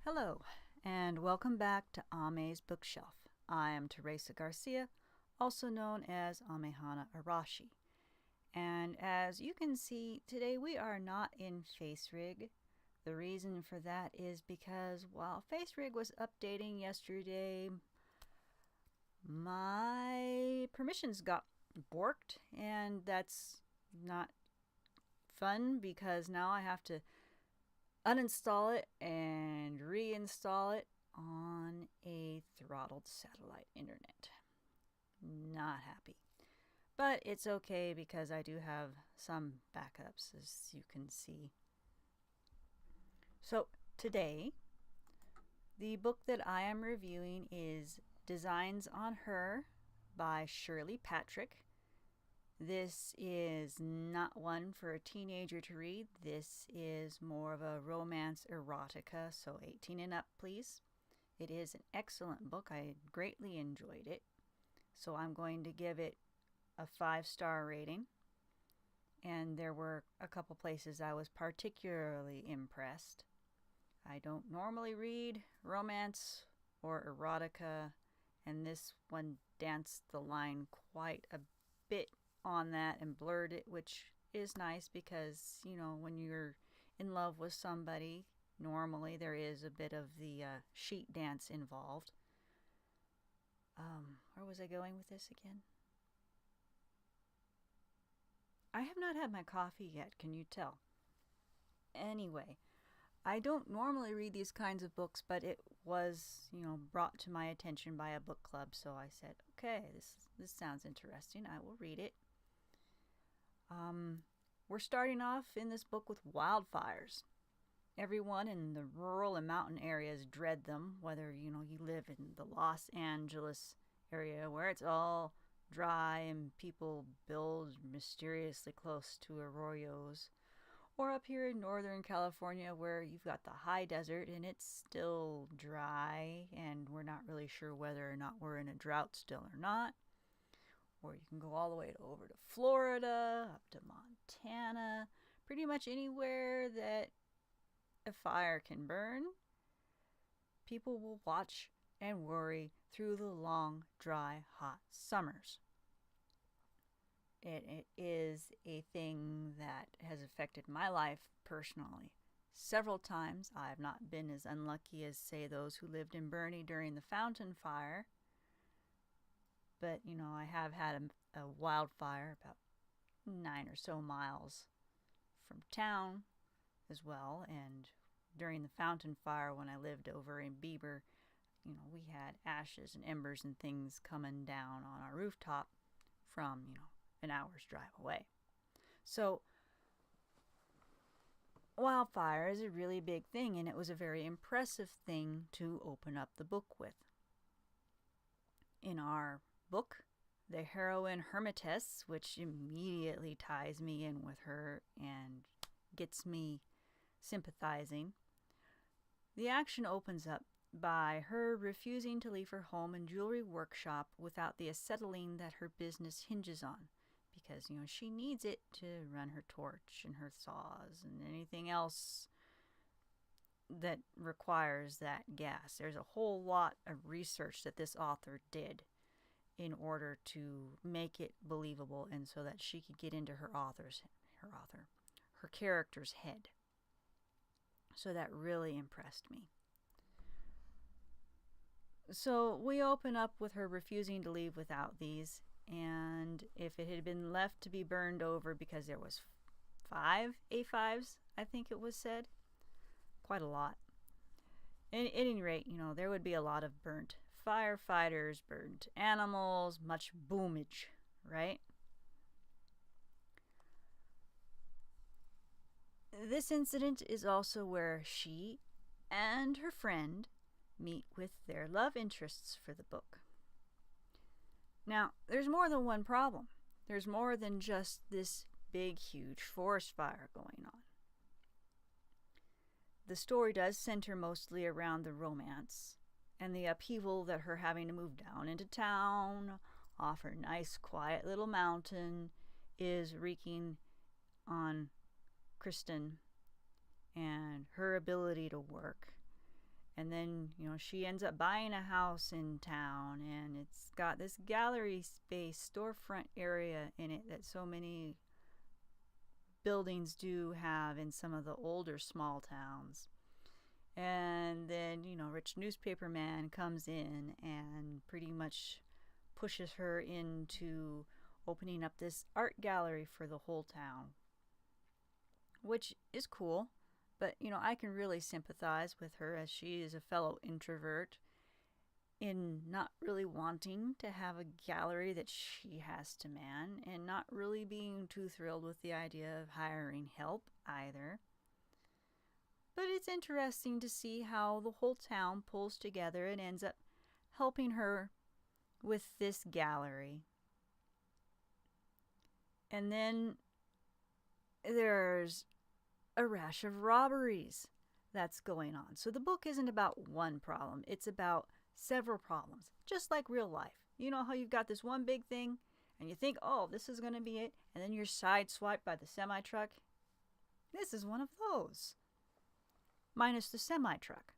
Hello, and welcome back to Ame's Bookshelf. I am Teresa Garcia, also known as Amehana Arashi. And as you can see, today we are not in FaceRig. The reason for that is because while FaceRig was updating yesterday, my permissions got borked, and that's not fun because now I have to uninstall it and reinstall it on a throttled satellite internet. Not happy. But it's okay because I do have some backups, as you can see. So today, the book that I am reviewing is Designs on Her by Shirley Patrick. This is not one for a teenager to read. This is more of a romance erotica, so 18 and up, please. It is an excellent book. I greatly enjoyed it. So I'm going to give it a 5-star rating. And there were a couple places I was particularly impressed. I don't normally read romance or erotica, and this one danced the line quite a bit on that and blurred it, which is nice because, you know, when you're in love with somebody, normally there is a bit of the sheet dance involved. Where was I going with this again? I have not had my coffee yet, can you tell? Anyway, I don't normally read these kinds of books, but it was, brought to my attention by a book club, so I said, okay, this sounds interesting. I will read it. We're starting off in this book with wildfires. Everyone in the rural and mountain areas dread them, whether, you live in the Los Angeles area where it's all dry and people build mysteriously close to arroyos, or up here in Northern California where you've got the high desert and it's still dry and we're not really sure whether or not we're in a drought still or not. Or you can go all the way over to Florida, up to Montana, pretty much anywhere that a fire can burn. People will watch and worry through the long, dry, hot summers. It is a thing that has affected my life personally. Several times I have not been as unlucky as, say, those who lived in Bernie during the fountain fire. But, I have had a wildfire about 9 or so miles from town as well. And during the fountain fire, when I lived over in Bieber, we had ashes and embers and things coming down on our rooftop from, an hour's drive away. So wildfire is a really big thing, and it was a very impressive thing to open up the book with. In our book, the heroine hermitess, which immediately ties me in with her and gets me sympathizing, the action opens up by her refusing to leave her home and jewelry workshop without the acetylene that her business hinges on, because she needs it to run her torch and her saws and anything else that requires that gas. There's a whole lot of research that this author did in order to make it believable and so that she could get into her character's head. So that really impressed me. So we open up with her refusing to leave without these, and if it had been left to be burned over because there was 5 A5s, I think it was said, quite a lot. At any rate, there would be a lot of burnt firefighters, burnt animals, much boomage, right? This incident is also where she and her friend meet with their love interests for the book. Now, there's more than one problem. There's more than just this big, huge forest fire going on. The story does center mostly around the romance and the upheaval that her having to move down into town off her nice, quiet little mountain is wreaking on Kristen and her ability to work And then, you know, she ends up buying a house in town, and it's got this gallery space, storefront area in it that so many buildings do have in some of the older small towns. And then, you know, rich newspaper man comes in and pretty much pushes her into opening up this art gallery for the whole town, which is cool. But, you know, I can really sympathize with her, as she is a fellow introvert, in not really wanting to have a gallery that she has to man, and not really being too thrilled with the idea of hiring help either. But it's interesting to see how the whole town pulls together and ends up helping her with this gallery. And then there's a rash of robberies that's going on. So the book isn't about one problem, it's about several problems, just like real life. You know how you've got this one big thing and you think, oh, this is going to be it, and then you're sideswiped by the semi-truck? This is one of those, minus the semi-truck.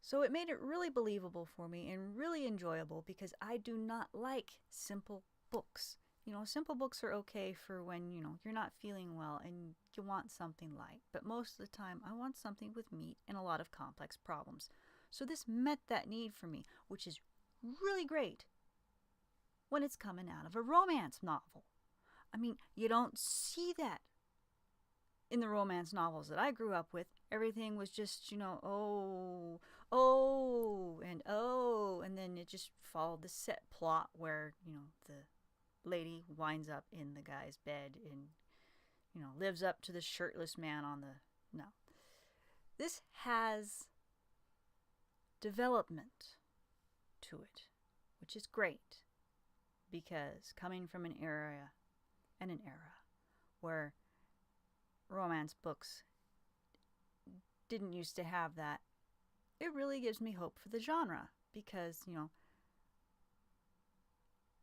So it made it really believable for me and really enjoyable, because I do not like simple books. You know, simple books are okay for when, you know, you're not feeling well and you want something light. But most of the time, I want something with meat and a lot of complex problems. So this met that need for me, which is really great when it's coming out of a romance novel. I mean, you don't see that in the romance novels that I grew up with. Everything was just, you know, and then it just followed the set plot where, you know, the lady winds up in the guy's bed and, you know, lives up to the shirtless man on the... No. This has development to it, which is great, because coming from an era where romance books didn't used to have that, it really gives me hope for the genre, because, you know,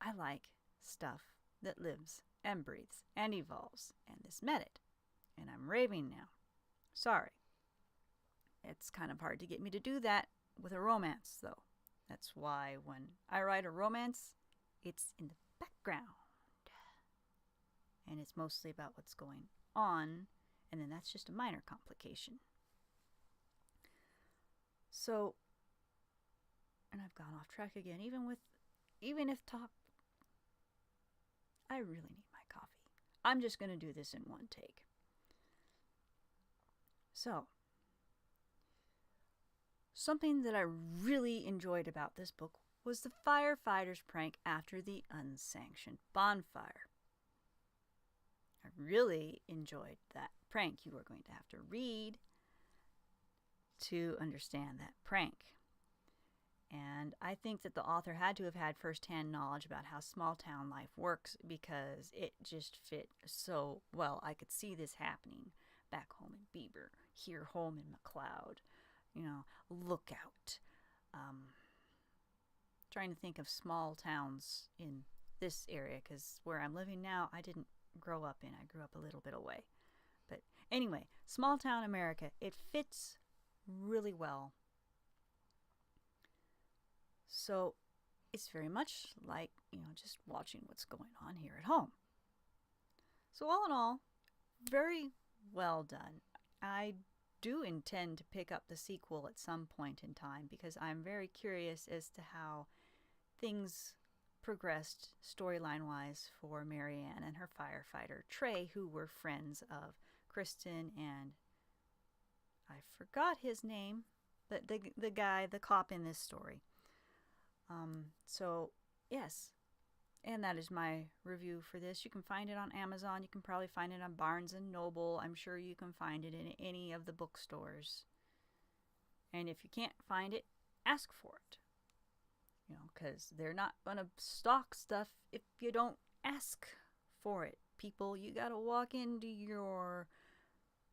I like stuff that lives and breathes and evolves, and this met it. And I'm raving now. Sorry. It's kind of hard to get me to do that with a romance, though. That's why when I write a romance, it's in the background. And it's mostly about what's going on, and then that's just a minor complication. So, and I've gone off track again, even if talk... I really need my coffee. I'm just going to do this in one take. So, something that I really enjoyed about this book was the firefighters prank after the unsanctioned bonfire. I really enjoyed that prank. You are going to have to read to understand that prank. And I think that the author had to have had firsthand knowledge about how small town life works, because it just fit so well. I could see this happening back home in Bieber, here home in McLeod. You know, Lookout. Trying to think of small towns in this area, because where I'm living now, I didn't grow up in. I grew up a little bit away. But anyway, small town America, it fits really well. So it's very much like, you know, just watching what's going on here at home. So all in all, very well done. I do intend to pick up the sequel at some point in time, because I'm very curious as to how things progressed storyline-wise for Marianne and her firefighter, Trey, who were friends of Kristen and... I forgot his name, but the guy, the cop in this story. So, yes. And that is my review for this. You can find it on Amazon. You can probably find it on Barnes & Noble. I'm sure you can find it in any of the bookstores. And if you can't find it, ask for it. You know, because they're not going to stock stuff if you don't ask for it. People, you got to walk into your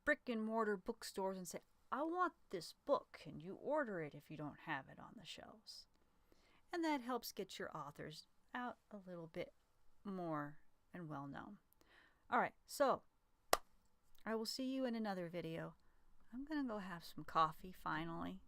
brick and mortar bookstores and say, I want this book, and you order it if you don't have it on the shelves. And that helps get your authors out a little bit more and well known. Alright, so I will see you in another video. I'm gonna go have some coffee finally.